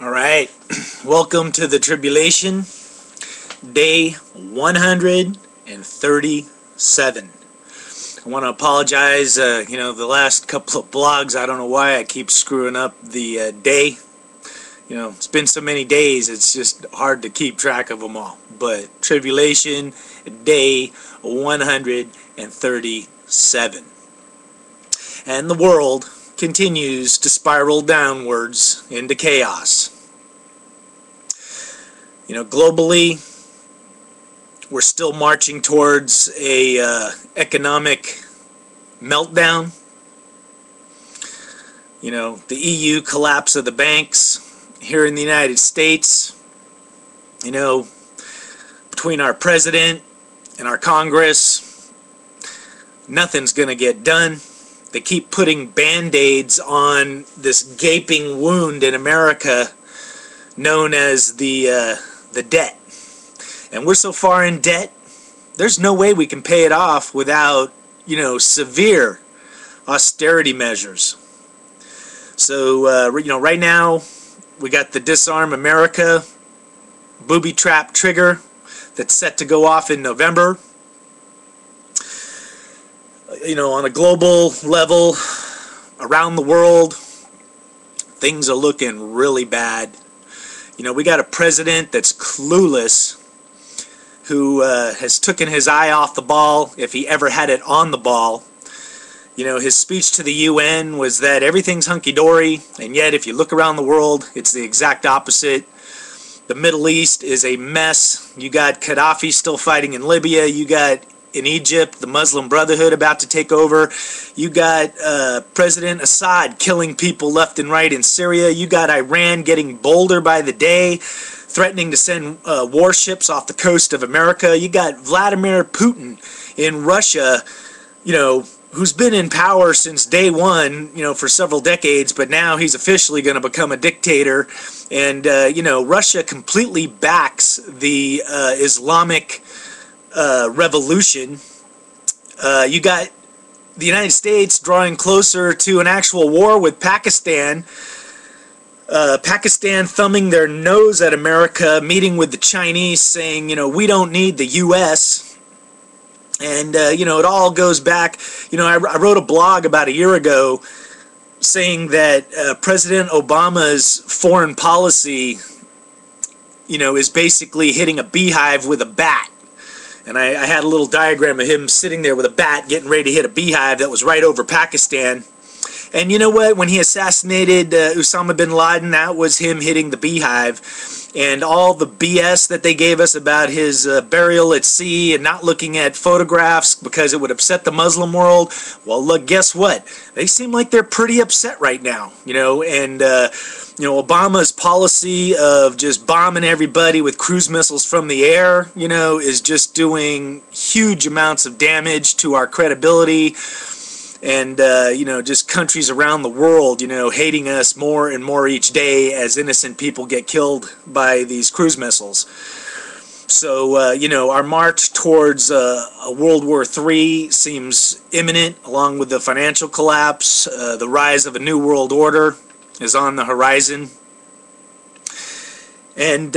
Alright, welcome to the Tribulation, day 137. I want to apologize, the last couple of blogs, I don't know why I keep screwing up the day. It's been so many days, it's just hard to keep track of them all. But Tribulation, day 137. And the world continues to spiral downwards into chaos. Globally, we're still marching towards a economic meltdown. The EU collapse of the banks. Here in the United States, between our president and our Congress, nothing's going to get done. They keep putting band-aids on this gaping wound in America known as the debt. And we're so far in debt, there's no way we can pay it off without, severe austerity measures. So, right now, we got the Disarm America booby trap trigger that's set to go off in November. On a global level, around the world, things are looking really bad. We got a president that's clueless, who has taken his eye off the ball, if he ever had it on the ball. His speech to the UN was that everything's hunky-dory, and yet if you look around the world, it's the exact opposite. The Middle East is a mess. You got Gaddafi still fighting in Libya. You got in Egypt the Muslim Brotherhood about to take over. You got President Assad killing people left and right in Syria. You got Iran getting bolder by the day, threatening to send warships off the coast of America. You got Vladimir Putin in Russia, who's been in power since day one, for several decades, but now he's officially going to become a dictator. And, Russia completely backs the Islamic revolution. You got the United States drawing closer to an actual war with Pakistan. Pakistan thumbing their nose at America, meeting with the Chinese, saying, we don't need the U.S., and, it all goes back. I wrote a blog about a year ago saying that President Obama's foreign policy, is basically hitting a beehive with a bat. And I had a little diagram of him sitting there with a bat getting ready to hit a beehive that was right over Pakistan. And you know what? When he assassinated Osama bin Laden, that was him hitting the beehive. And all the BS that they gave us about his burial at sea and not looking at photographs because it would upset the Muslim world. Well, look, guess what? They seem like they're pretty upset right now, and Obama's policy of just bombing everybody with cruise missiles from the air, is just doing huge amounts of damage to our credibility. And, just countries around the world, hating us more and more each day as innocent people get killed by these cruise missiles. So, our march towards a World War III seems imminent, along with the financial collapse. The rise of a new world order is on the horizon. And,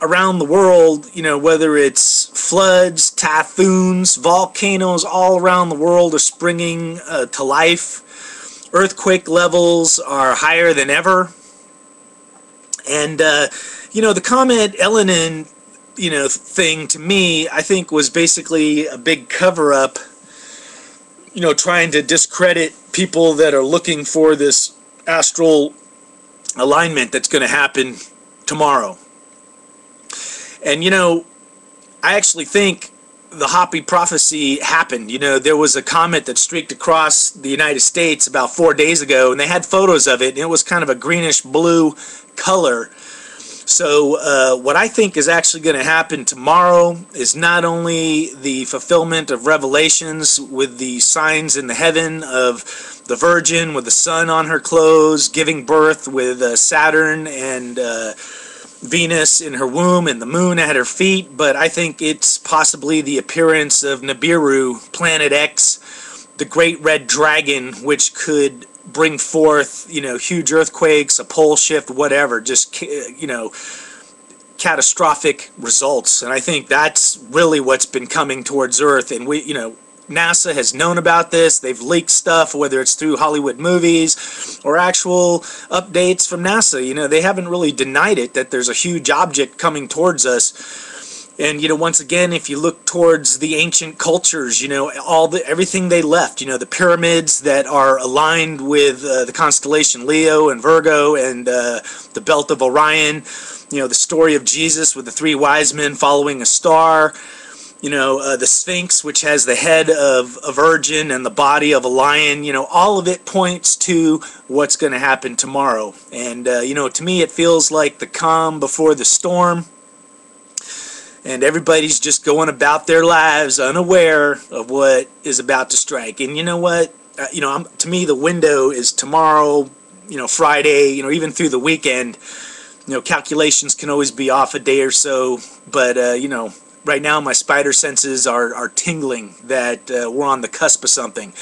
around the world, whether it's floods, typhoons, volcanoes all around the world are springing to life. Earthquake levels are higher than ever. And, the Comet Elenin, thing to me, I think was basically a big cover-up, trying to discredit people that are looking for this astral alignment that's going to happen tomorrow. And, I actually think the Hopi prophecy happened. There was a comet that streaked across the United States about 4 days ago, and they had photos of it, and it was kind of a greenish-blue color. So what I think is actually going to happen tomorrow is not only the fulfillment of Revelations with the signs in the heaven of the Virgin with the sun on her clothes, giving birth with Saturn and Venus in her womb and the moon at her feet, but I think it's possibly the appearance of Nibiru, Planet X, the great red dragon, which could bring forth, you know, huge earthquakes, a pole shift, whatever, just, you know, catastrophic results. And I think that's really what's been coming towards Earth. And we, you know, NASA has known about this. They've leaked stuff, whether it's through Hollywood movies or actual updates from NASA. You know, they haven't really denied it, that there's a huge object coming towards us. And, you know, once again, if you look towards the ancient cultures, you know, everything they left, you know, the pyramids that are aligned with the constellation Leo and Virgo, and the belt of Orion, you know, the story of Jesus with the 3 wise men following a star, you know, the Sphinx, which has the head of a virgin and the body of a lion, you know, all of it points to what's going to happen tomorrow. And, you know, to me it feels like the calm before the storm. And everybody's just going about their lives unaware of what is about to strike. And you know what? You know, to me, the window is tomorrow, you know, Friday, you know, even through the weekend. You know, calculations can always be off a day or so. But, you know, right now my spider senses are tingling that we're on the cusp of something.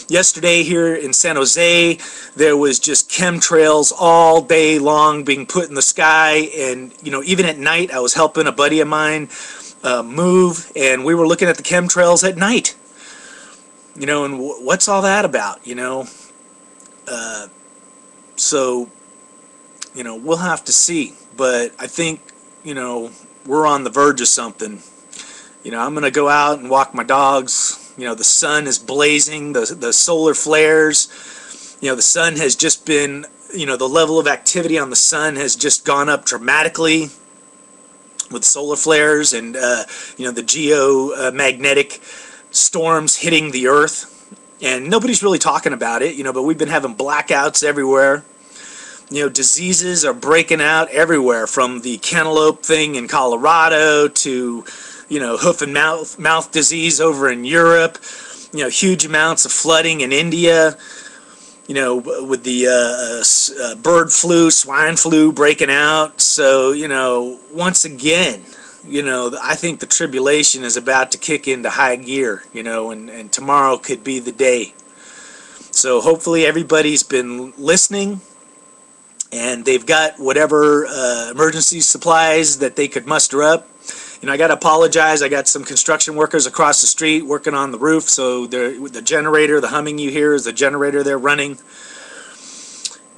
Yesterday here in San Jose, there was just chemtrails all day long being put in the sky. And, you know, even at night, I was helping a buddy of mine move, and we were looking at the chemtrails at night. You know, and what's all that about, you know? So, you know, we'll have to see. But I think, you know, we're on the verge of something. You know, I'm going to go out and walk my dogs. You know, the sun is blazing, the solar flares. You know, the sun has just been, you know, the level of activity on the sun has just gone up dramatically with solar flares and, you know, the geomagnetic storms hitting the Earth. And nobody's really talking about it, you know, but we've been having blackouts everywhere. You know, diseases are breaking out everywhere, from the cantaloupe thing in Colorado to, you know, hoof and mouth disease over in Europe. You know, huge amounts of flooding in India. You know, with the bird flu, swine flu breaking out. So, you know, once again, you know, I think the tribulation is about to kick into high gear, you know, and tomorrow could be the day. So hopefully everybody's been listening, and they've got whatever emergency supplies that they could muster up. You know, I got to apologize. I got some construction workers across the street working on the roof, so the generator, the humming you hear is the generator they're running.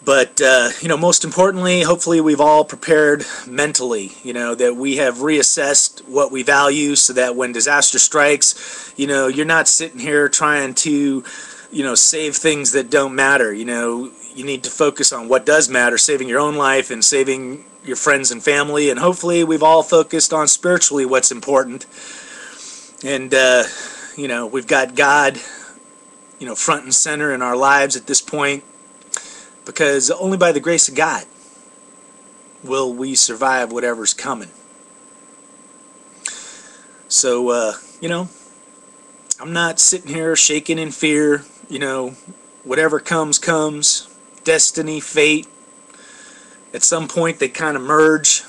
But, you know, most importantly, hopefully we've all prepared mentally, you know, that we have reassessed what we value, so that when disaster strikes, you know, you're not sitting here trying to, you know, save things that don't matter. You know, you need to focus on what does matter, saving your own life and saving your friends and family. And hopefully we've all focused on spiritually what's important. And, you know, we've got God, you know, front and center in our lives at this point, because only by the grace of God will we survive whatever's coming. So, you know, I'm not sitting here shaking in fear. You know, whatever comes, comes. Destiny, fate. At some point they kind of merge.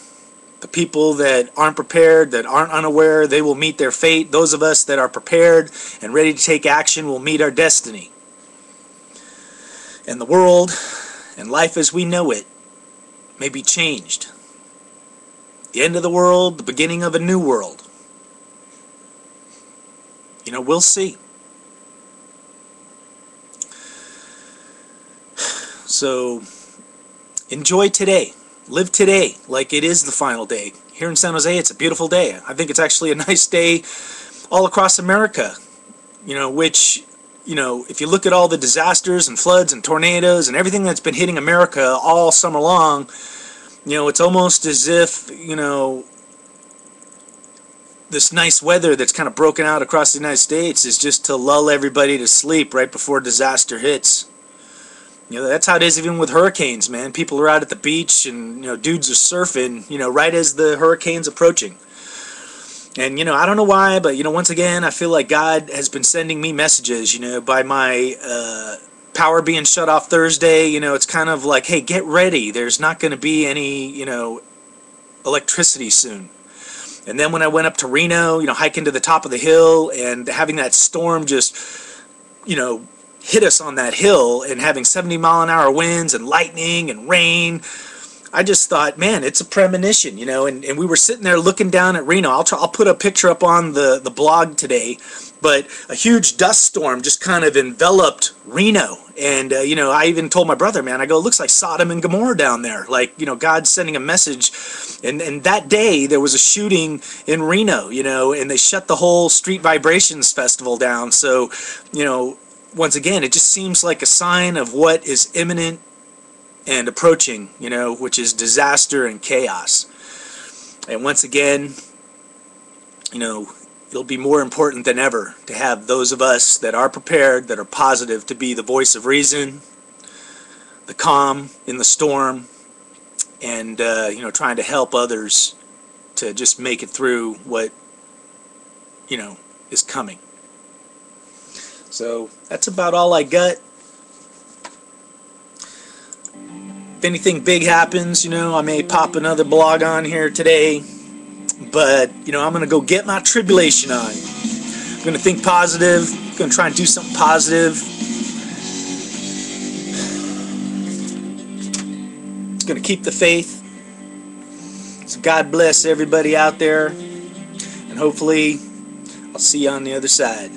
The people that aren't prepared, that aren't unaware, they will meet their fate. Those of us that are prepared and ready to take action will meet our destiny. And the world and life as we know it may be changed. The end of the world, the beginning of a new world. You know, we'll see. So, enjoy today. Live today like it is the final day. Here in San Jose, it's a beautiful day. I think it's actually a nice day all across America. You know, which, you know, if you look at all the disasters and floods and tornadoes and everything that's been hitting America all summer long, you know, it's almost as if, you know, this nice weather that's kind of broken out across the United States is just to lull everybody to sleep right before disaster hits. You know, that's how it is even with hurricanes, man. People are out at the beach and, you know, dudes are surfing, you know, right as the hurricane's approaching. And, you know, I don't know why, but, you know, once again, I feel like God has been sending me messages, you know, by my power being shut off Thursday. You know, it's kind of like, hey, get ready. There's not going to be any, you know, electricity soon. And then when I went up to Reno, you know, hiking to the top of the hill and having that storm just, you know, hit us on that hill, and having 70-mile-an-hour winds and lightning and rain, I just thought, man, it's a premonition, you know. And we were sitting there looking down at Reno. I'll put a picture up on the blog today, but a huge dust storm just kind of enveloped Reno. And you know, I even told my brother, man, I go, it looks like Sodom and Gomorrah down there, like, you know, God's sending a message. And that day there was a shooting in Reno, you know, and they shut the whole Street Vibrations festival down. So, you know, once again, it just seems like a sign of what is imminent and approaching, you know, which is disaster and chaos. And once again, you know, it'll be more important than ever to have those of us that are prepared, that are positive, to be the voice of reason, the calm in the storm, and you know, trying to help others to just make it through what, you know, is coming. So that's about all I got. If anything big happens, you know, I may pop another blog on here today, but, you know, I'm going to go get my tribulation on. I'm going to think positive. I'm going to try and do something positive. It's going to keep the faith. So God bless everybody out there, and hopefully I'll see you on the other side.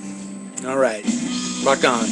All right, rock on.